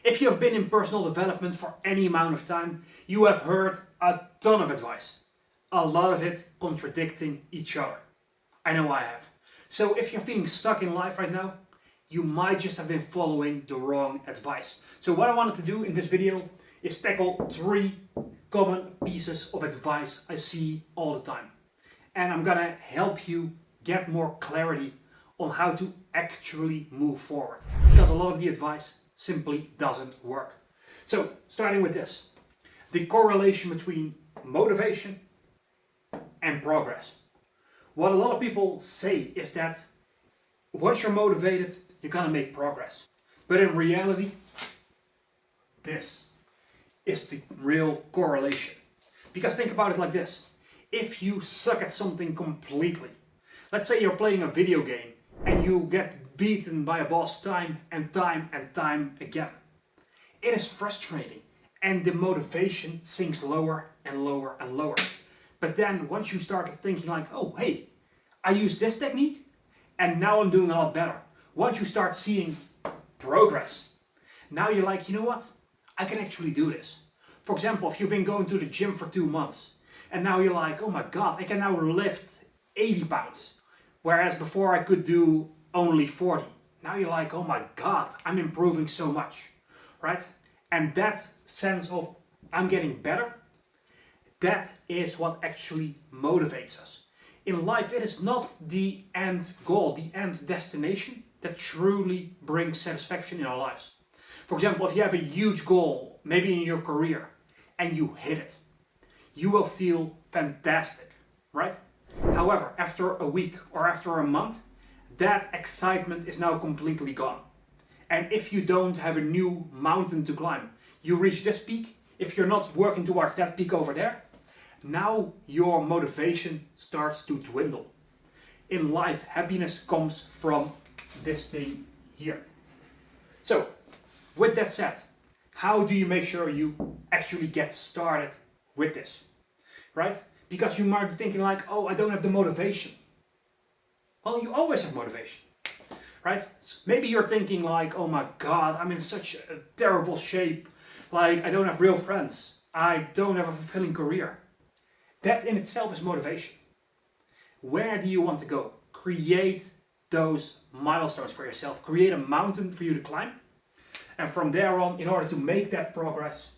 If you have been in personal development for any amount of time, you have heard a ton of advice. A lot of it contradicting each other. I know I have. So if you're feeling stuck in life right now, you might just have been following the wrong advice. So what I wanted to do in this video is tackle 3 common pieces of advice I see all the time. And I'm gonna help you get more clarity on how to actually move forward. Because a lot of the advice simply doesn't work. So starting with this, the correlation between motivation and progress. What a lot of people say is that once you're motivated, you're gonna make progress. But in reality, this is the real correlation. Because think about it like this. If you suck at something completely, let's say you're playing a video game and you get beaten by a boss time and time and time again. It is frustrating and the motivation sinks lower and lower and lower. But then once you start thinking like, oh hey, I use this technique and now I'm doing a lot better. Once you start seeing progress, now you're like, you know what? I can actually do this. For example, if you've been going to the gym for 2 months and now you're like, oh my God, I can now lift 80 pounds. Whereas before I could do only 40. Now you're like, oh my God, I'm improving so much, right? And that sense of I'm getting better, that is what actually motivates us. In life, it is not the end goal, the end destination that truly brings satisfaction in our lives. For example, if you have a huge goal, maybe in your career, and you hit it, you will feel fantastic, right? However, after a week or after a month, that excitement is now completely gone. And if you don't have a new mountain to climb, you reach this peak, if you're not working towards that peak over there, now your motivation starts to dwindle. In life, happiness comes from this thing here. So, with that said, how do you make sure you actually get started with this, right? Because you might be thinking like, oh, I don't have the motivation. Well, you always have motivation, right? Maybe you're thinking like, oh my God, I'm in such a terrible shape. Like, I don't have real friends. I don't have a fulfilling career. That in itself is motivation. Where do you want to go? Create those milestones for yourself. Create a mountain for you to climb. And from there on, in order to make that progress,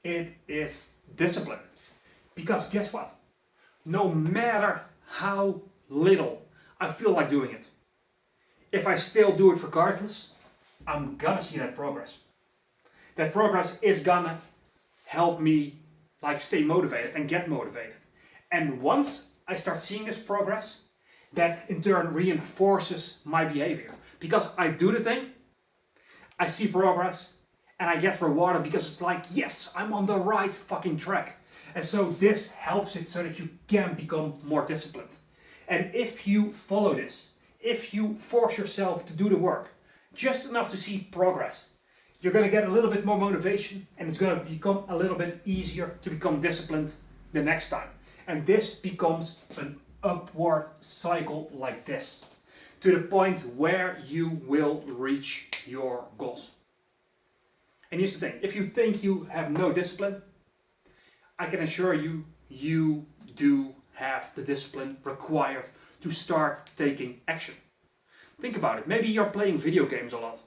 it is discipline. Because guess what? No matter how little I feel like doing it, if I still do it regardless, I'm gonna see that progress. That progress is gonna help me like stay motivated and get motivated. And once I start seeing this progress, that in turn reinforces my behavior. Because I do the thing, I see progress, and I get rewarded because it's like, yes, I'm on the right fucking track. And so this helps it so that you can become more disciplined. And if you follow this, if you force yourself to do the work, just enough to see progress, you're going to get a little bit more motivation and it's going to become a little bit easier to become disciplined the next time. And this becomes an upward cycle like this, to the point where you will reach your goals. And here's the thing, if you think you have no discipline, I can assure you, you do have the discipline required to start taking action. Think about it, maybe you're playing video games a lot,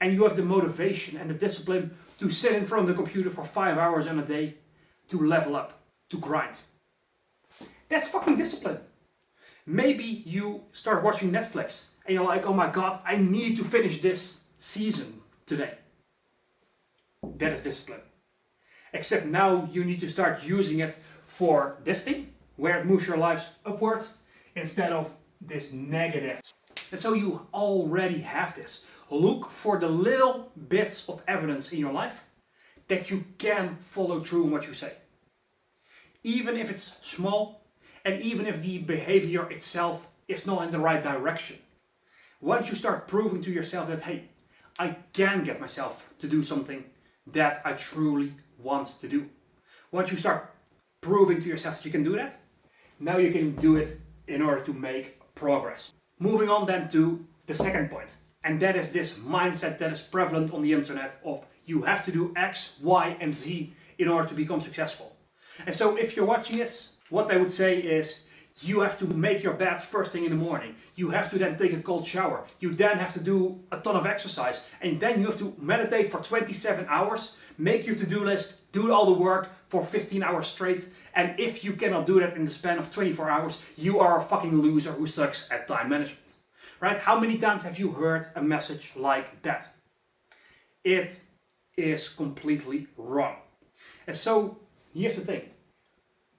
and you have the motivation and the discipline to sit in front of the computer for 5 hours in a day to level up, to grind. That's fucking discipline. Maybe you start watching Netflix and you're like, oh my God, I need to finish this season today. That is discipline. Except now you need to start using it for this thing, where it moves your lives upwards instead of this negative. And so you already have this. Look for the little bits of evidence in your life that you can follow through on what you say. Even if it's small, and even if the behavior itself is not in the right direction. Once you start proving to yourself that, hey, I can get myself to do something that I truly want to do. Once you start proving to yourself that you can do that, now you can do it in order to make progress. Moving on then to the second point. And that is this mindset that is prevalent on the internet of you have to do X, Y, and Z in order to become successful. And so if you're watching this, what I would say is you have to make your bed first thing in the morning. You have to then take a cold shower. You then have to do a ton of exercise. And then you have to meditate for 27 hours, make your to-do list, do all the work for 15 hours straight. And if you cannot do that in the span of 24 hours, you are a fucking loser who sucks at time management. Right? How many times have you heard a message like that? It is completely wrong. And so, here's the thing.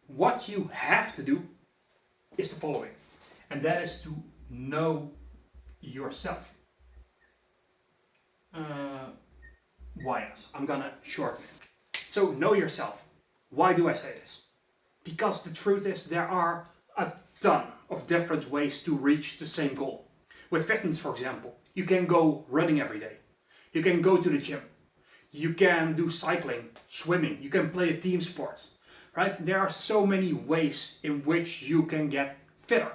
What you have to do is the following. And that is to know yourself. Why else? I'm gonna shorten it. So, know yourself. Why do I say this? Because the truth is there are a ton of different ways to reach the same goal. With fitness, for example, you can go running every day. You can go to the gym. You can do cycling, swimming. You can play a team sport, right? There are so many ways in which you can get fitter.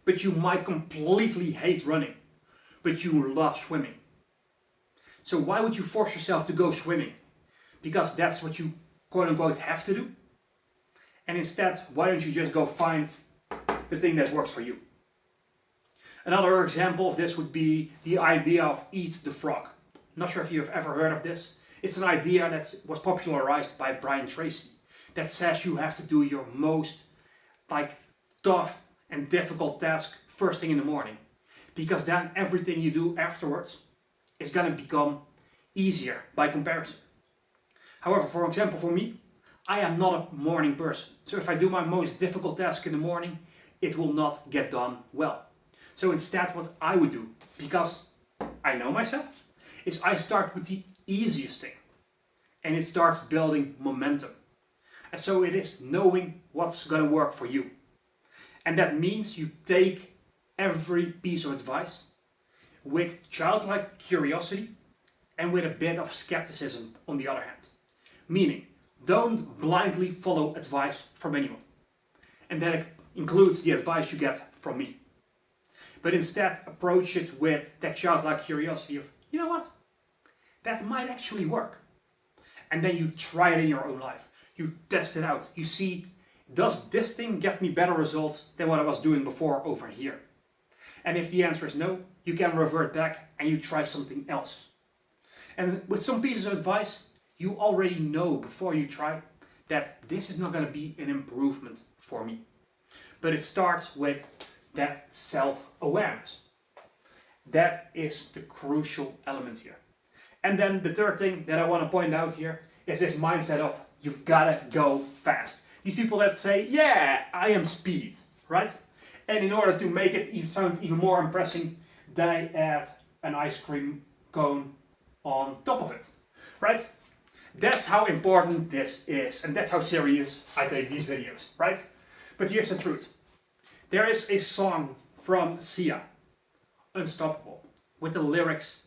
But you might completely hate running, but you love swimming. So why would you force yourself to go swimming? Because that's what you quote unquote have to do. And instead, why don't you just go find the thing that works for you? Another example of this would be the idea of eat the frog. Not sure if you have ever heard of this. It's an idea that was popularized by Brian Tracy that says you have to do your most tough and difficult task first thing in the morning, because then everything you do afterwards is going to become easier by comparison. However, for example, for me, I am not a morning person. So if I do my most difficult task in the morning, it will not get done well. So instead what I would do, because I know myself, is I start with the easiest thing. And it starts building momentum. And so it is knowing what's going to work for you. And that means you take every piece of advice with childlike curiosity and with a bit of skepticism on the other hand. Meaning, don't blindly follow advice from anyone. And that includes the advice you get from me. But instead approach it with that childlike curiosity of, you know what? That might actually work. And then you try it in your own life. You test it out. You see, does this thing get me better results than what I was doing before over here? And if the answer is no, you can revert back and you try something else. And with some pieces of advice, you already know before you try that this is not going to be an improvement for me. But it starts with that self-awareness. That is the crucial element here. And then the third thing that I want to point out here is this mindset of you've got to go fast. These people that say, yeah, I am speed, right? And in order to make it sound even more impressive, they add an ice cream cone on top of it, right? That's how important this is, and that's how serious I take these videos, right? But here's the truth. There is a song from Sia, Unstoppable, with the lyrics,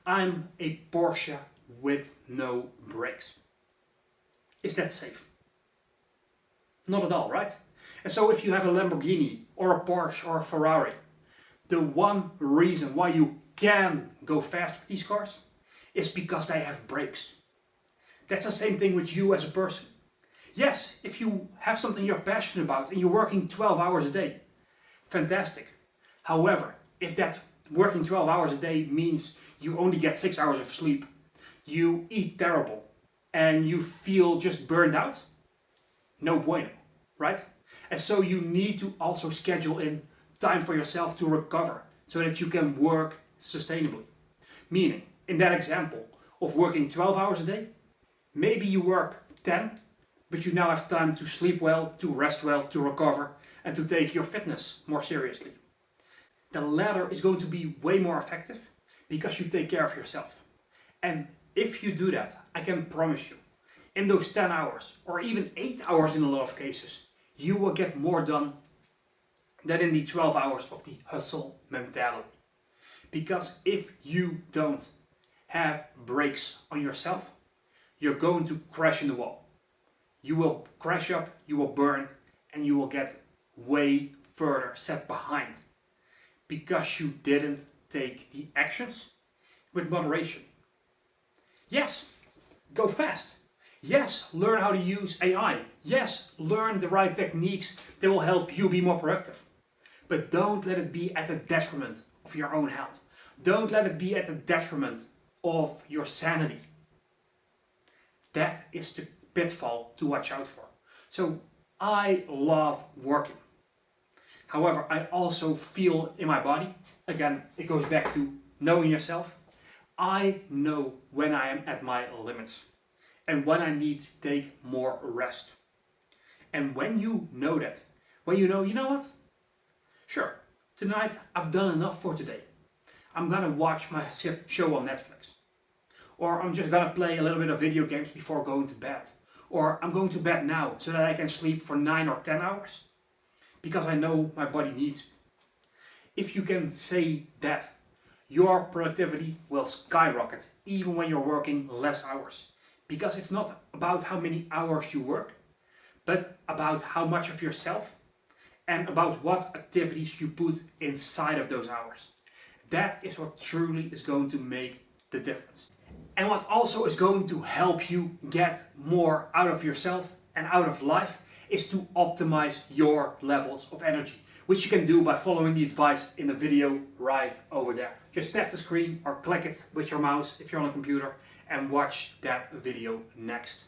I'm a Porsche with no brakes. Is that safe? Not at all, right? And so if you have a Lamborghini or a Porsche or a Ferrari, the one reason why you can go fast with these cars is because they have brakes. That's the same thing with you as a person. Yes, if you have something you're passionate about and you're working 12 hours a day, fantastic. However, if that working 12 hours a day means you only get 6 hours of sleep, you eat terrible, and you feel just burned out, no bueno, right? And so you need to also schedule in time for yourself to recover so that you can work sustainably. Meaning, in that example of working 12 hours a day, maybe you work 10, but you now have time to sleep well, to rest well, to recover, and to take your fitness more seriously. The latter is going to be way more effective because you take care of yourself. And if you do that, I can promise you, in those 10 hours, or even 8 hours in a lot of cases, you will get more done than in the 12 hours of the hustle mentality. Because if you don't have brakes on yourself, you're going to crash in the wall. You will crash up, you will burn, and you will get way further set behind. Because you didn't take the actions with moderation. Yes, go fast. Yes, learn how to use AI. Yes, learn the right techniques that will help you be more productive. But don't let it be at the detriment of your own health. Don't let it be at the detriment of your sanity. That is the pitfall to watch out for. So I love working. However, I also feel in my body, again, it goes back to knowing yourself. I know when I am at my limits and when I need to take more rest. And when you know that, when you know what? Sure, tonight I've done enough for today. I'm gonna watch my show on Netflix. Or I'm just gonna play a little bit of video games before going to bed. Or I'm going to bed now so that I can sleep for 9 or 10 hours. Because I know my body needs it. If you can say that, your productivity will skyrocket even when you're working less hours. Because it's not about how many hours you work, but about how much of yourself and about what activities you put inside of those hours. That is what truly is going to make the difference. And what also is going to help you get more out of yourself and out of life is to optimize your levels of energy, which you can do by following the advice in the video right over there. Just tap the screen or click it with your mouse if you're on a computer and watch that video next.